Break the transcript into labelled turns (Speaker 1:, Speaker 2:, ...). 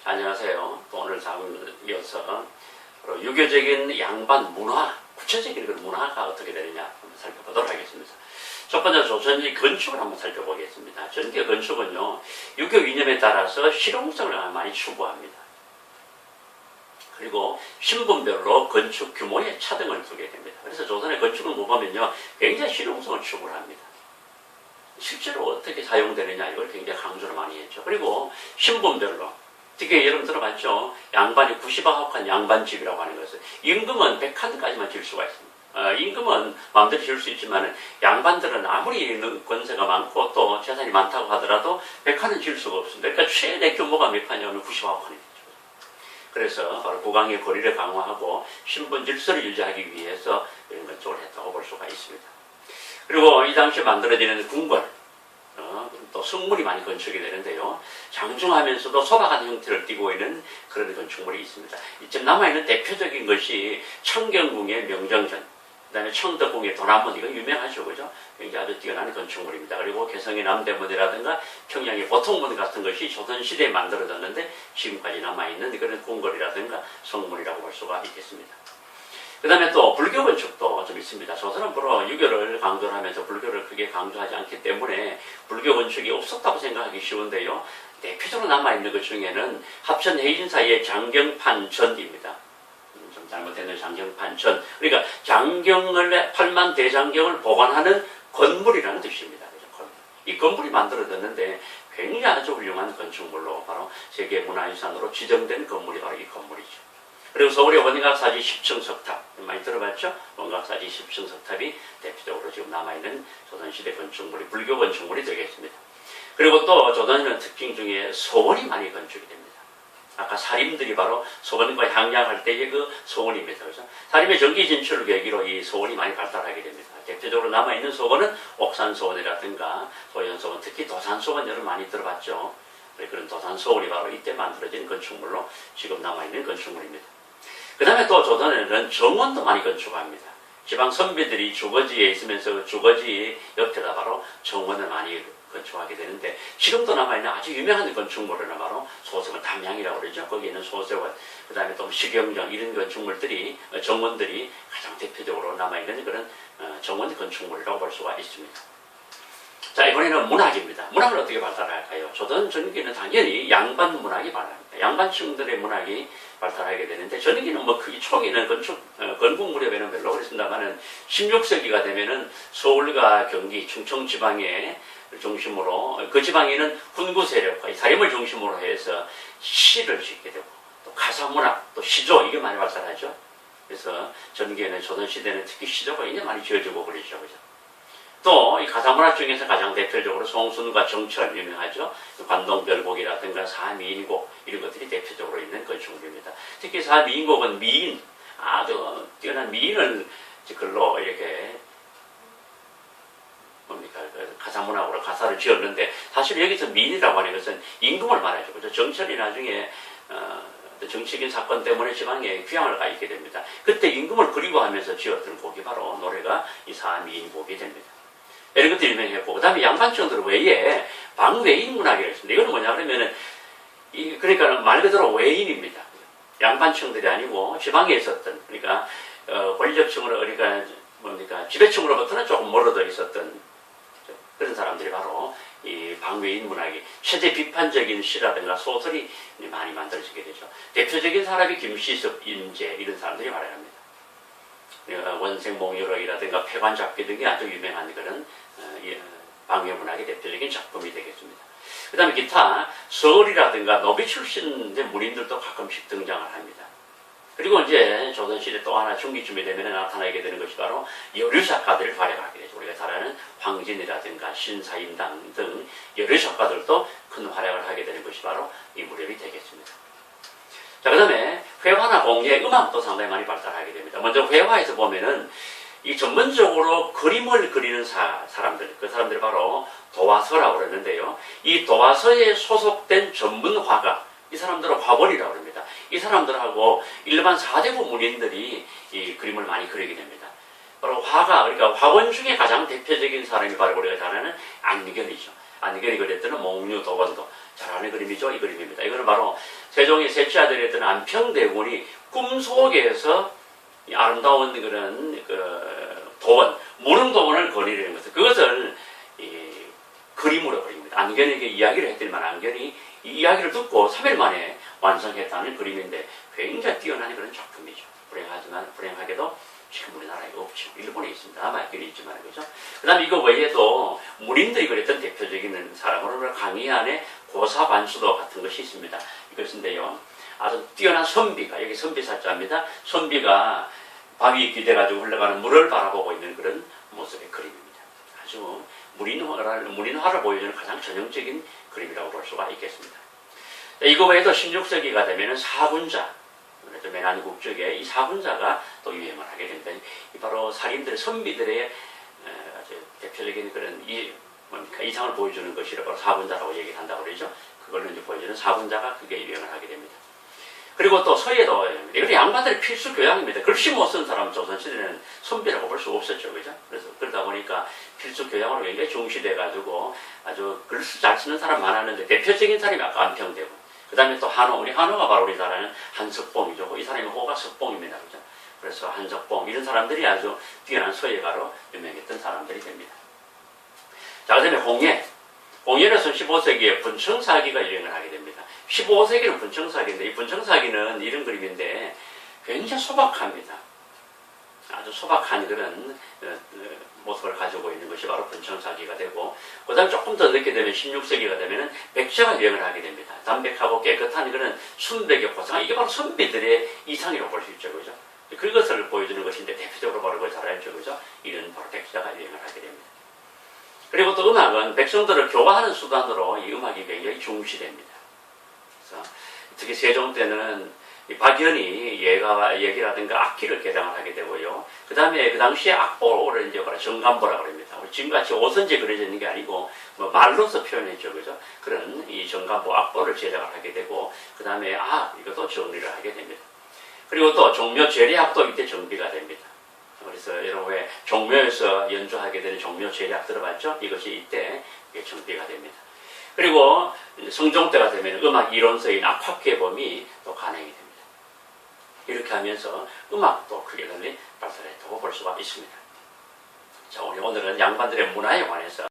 Speaker 1: 안녕하세요. 또 오늘 다음 이어서 유교적인 양반 문화, 구체적인 그 문화가 어떻게 되느냐 한번 살펴보도록 하겠습니다. 첫 번째 조선의 건축을 한번 살펴보겠습니다. 전개 건축은요, 유교 이념에 따라서 실용성을 많이 추구합니다. 그리고 신분별로 건축 규모에 차등을 두게 됩니다. 그래서 조선의 건축을 보면요, 굉장히 실용성을 추구를 합니다. 실제로 어떻게 사용되느냐 이걸 굉장히 강조를 많이 했죠. 그리고 신분별로, 특히 여러분 들어봤죠? 양반이 90아홉칸 양반집이라고 하는 것은 임금은 100칸까지만 질 수가 있습니다. 임금은 마음대로 지을 수 있지만 양반들은 아무리 권세가 많고 또 재산이 많다고 하더라도 100칸은 질 수가 없습니다. 그러니까 최대 규모가 몇 칸이냐면 99칸입니다. 그래서 바로 국왕의 권위를 강화하고 신분 질서를 유지하기 위해서 이런 건축을 했다고 볼 수가 있습니다. 그리고 이 당시에 만들어지는 궁궐, 또 성문이 많이 건축이 되는데요. 장중하면서도 소박한 형태를 띠고 있는 그런 건축물이 있습니다. 이쯤 남아있는 대표적인 것이 청경궁의 명정전, 그 다음에 청덕궁의 도남문, 이건 유명하죠, 그죠? 굉장히 아주 뛰어난 건축물입니다. 그리고 개성의 남대문이라든가 평양의 보통문 같은 것이 조선시대에 만들어졌는데 지금까지 남아있는 그런 궁궐이라든가 성문이라고 볼 수가 있겠습니다. 그 다음에 또 불교 건축도 좀 있습니다. 조선은 주로 유교를 강조를 하면서 불교를 크게 강조하지 않기 때문에 불교 건축이 없었다고 생각하기 쉬운데요. 대표적으로 남아있는 것 중에는 합천 해인사의 장경판전입니다. 좀 잘못했는 장경판전. 그러니까 장경을, 8만 대장경을 보관하는 건물이라는 뜻입니다. 이 건물이 만들어졌는데 굉장히 아주 훌륭한 건축물로 바로 세계문화유산으로 지정된 건물이 바로 이 건물이죠. 그리고 서울의 원각사지 10층 석탑, 많이 들어봤죠? 원각사지 10층 석탑이 대표적으로 지금 남아있는 조선시대 건축물이, 불교 건축물이 되겠습니다. 그리고 또 조선시대 특징 중에 소원이 많이 건축이 됩니다. 아까 사림들이 바로 소원과 향약할 때의 그 소원입니다. 그래서 사림의 정기 진출을 계기로 이 소원이 많이 발달하게 됩니다. 대표적으로 남아있는 소원은 옥산소원이라든가 소현소원, 특히 도산소원 여러분 많이 들어봤죠? 그런 도산소원이 바로 이때 만들어진 건축물로 지금 남아있는 건축물입니다. 그 다음에 또 조선에는 정원도 많이 건축합니다. 지방 선비들이 주거지에 있으면서 주거지 옆에다 바로 정원을 많이 건축하게 되는데 지금도 남아있는 아주 유명한 건축물은 바로 소서원 담양이라고 그러죠. 거기에 있는 소서원, 그 다음에 또 식영정 이런 건축물들이, 정원들이 가장 대표적으로 남아있는 그런 정원 건축물이라고 볼 수가 있습니다. 자, 이번에는 문학입니다. 문학을 어떻게 발달할까요? 조선 전기는 당연히 양반 문학이 발달합니다. 양반층들의 문학이 발달하게 되는데, 전기는 뭐 크게 초기는 건국 무렵에는 별로 그랬습니다만은 16세기가 되면은 서울과 경기, 충청 지방에 중심으로, 그 지방에는 훈구 세력과 이 사림을 중심으로 해서 시를 짓게 되고, 또 가사문학, 또 시조, 이게 많이 발달하죠. 그래서 전기에는 조선시대는 특히 시조가 굉장히 많이 지어지고 그러죠. 그죠? 또 이 가사문학 중에서 가장 대표적으로 송순과 정철 유명하죠. 관동별곡이라든가 사미인곡 이런 것들이 대표적으로 있는 건축물입니다. 특히 사미인곡은 미인, 아주 뛰어난 미인을 글로 이렇게 가사문학으로 가사를 지었는데, 사실 여기서 미인이라고 하는 것은 임금을 말하죠. 그죠? 정철이 나중에 정치적인 사건 때문에 지방에 귀향을 가 있게 됩니다. 그때 임금을 그리워하면서 지었던 곡이 바로 노래가 이 사미인곡이 됩니다. 이런 것들이 유명했고, 그 다음에 양반층들 외에 방외인 문학이라고 있습니다. 이거는 뭐냐 그러면은, 그러니까 말 그대로 외인입니다. 양반층들이 아니고 지방에 있었던, 그러니까, 권력층으로, 그러니까 지배층으로부터는 조금 멀어져 있었던 그런 사람들이 바로 이 방외인 문학이 최대 비판적인 시라든가 소설이 많이 만들어지게 되죠. 대표적인 사람이 김시섭, 임재, 이런 사람들이 말합니다. 원생몽유록이라든가 폐관잡기 등이 아주 유명한 그런 방외문학의 대표적인 작품이 되겠습니다. 그 다음에 기타 서울이라든가 노비 출신 문인들도 가끔씩 등장을 합니다. 그리고 이제 조선시대 또 하나 중기쯤이 되면 나타나게 되는 것이 바로 여류작가들을 발행하게 되죠. 우리가 잘 아는 황진이라든가 신사임당 등 여류작가들도 큰 활약을 하게 되는 것이 바로 이 무렵이 되겠습니다. 자, 그 다음에 회화나 공예, 음악도 상당히 많이 발달하게 됩니다. 먼저 회화에서 보면은 이 전문적으로 그림을 그리는 사람들, 그 사람들이 바로 도화서라고 그러는데요. 이 도화서에 소속된 전문화가, 이 사람들은 화본이라고 합니다. 이 사람들하고 일반 사대부 문인들이 이 그림을 많이 그리게 됩니다. 바로 화가, 그러니까 화본 중에 가장 대표적인 사람이 바로 우리가 잘 아는 안견이죠. 안견이 그렸던 몽유도건도, 잘 아는 그림이죠. 이 그림입니다. 이거는 바로 세종의 셋째 아들이었던 안평대군이 꿈속에서 이 아름다운 그런 도원, 무릉도원을 거리려는 것을, 그것을 그림으로 그립니다. 안견에게 이야기를 했더니만 안견이 이 이야기를 듣고 3일 만에 완성했다는 그림인데 굉장히 뛰어난 그런 작품이죠. 불행하지만 불행하게도 지금 우리나라에 없죠. 일본에 있습니다. 많이 있지만 그죠. 그다음에 이거 외에도 문인들이 그랬던 대표적인 사람으로 강의안에 고사반수도 같은 것이 있습니다. 이것인데요. 아주 뛰어난 선비가, 여기 선비사자입니다. 선비가 바위에 기대가지고 흘러가는 물을 바라보고 있는 그런 모습의 그림입니다. 아주 무린화를 보여주는 가장 전형적인 그림이라고 볼 수가 있겠습니다. 이거 외에도 16세기가 되면 사군자, 메난국 쪽에 이 사군자가 또 유행을 하게 됩니다. 바로 살인들의 선비들의 아주 대표적인 그런 이상을 보여주는 것이라 바로 사군자라고 얘기를 한다고 그러죠. 그걸로 이제 보여주는 사군자가 그게 유행을 하게 됩니다. 그리고 또 서예도 이건 양반들의 필수 교양입니다. 글씨 못 쓴 사람 조선시대는 선비라고 볼 수 없었죠. 그죠? 그래서 그러다 보니까 필수 교양으로 굉장히 중시돼가지고 아주 글씨 잘 쓰는 사람 많았는데 대표적인 사람이 아까 안평대군. 그 다음에 또 한호, 우리 한호가 바로 우리나라는 한석봉이죠. 이 사람이 호가 석봉입니다. 그죠? 그래서 한석봉, 이런 사람들이 아주 뛰어난 서예가로 유명했던 사람들이 됩니다. 자, 그 다음에 홍예. 홍예로서 15세기에 분청사기가 유행을 하게 됩니다. 15세기는 분청사기인데, 이 분청사기는 이런 그림인데 굉장히 소박합니다. 아주 소박한 그런 모습을 가지고 있는 것이 바로 분청사기가 되고, 그 다음에 조금 더 늦게 되면 16세기가 되면 백자가 유행을 하게 됩니다. 담백하고 깨끗한 그런 순백의 고상, 이게 바로 선비들의 이상이라고 볼 수 있죠. 그죠? 그것을 보여주는 것인데 대표적으로 바로 그걸 잘 알죠. 그죠? 이런 바로 백자가 유행을 하게 됩니다. 그리고 또 음악은 백성들을 교화하는 수단으로 이 음악이 굉장히 중시됩니다. 그래서 특히 세종 때는 이 박연이 예기라든가 악기를 개량을 하게 되고요. 그 다음에 그 당시에 악보를 이제 정간보라고 합니다. 지금같이 오선지에 그려져 있는 게 아니고 뭐 말로서 표현했죠. 그죠? 그런 이 정간보 악보를 제작을 하게 되고, 그 다음에 이것도 정리를 하게 됩니다. 그리고 또 종묘 제례악도 이때 정비가 됩니다. 그래서 여러분 왜 종묘에서 연주하게 되는 종묘 제례악 들어봤죠? 이것이 이때 정비가 됩니다. 그리고 성종 때가 되면 음악 이론서인 악화개범이 또 간행이 됩니다. 이렇게 하면서 음악도 크게 발달했다고 볼 수가 있습니다. 자, 우리 오늘은 양반들의 문화에 관해서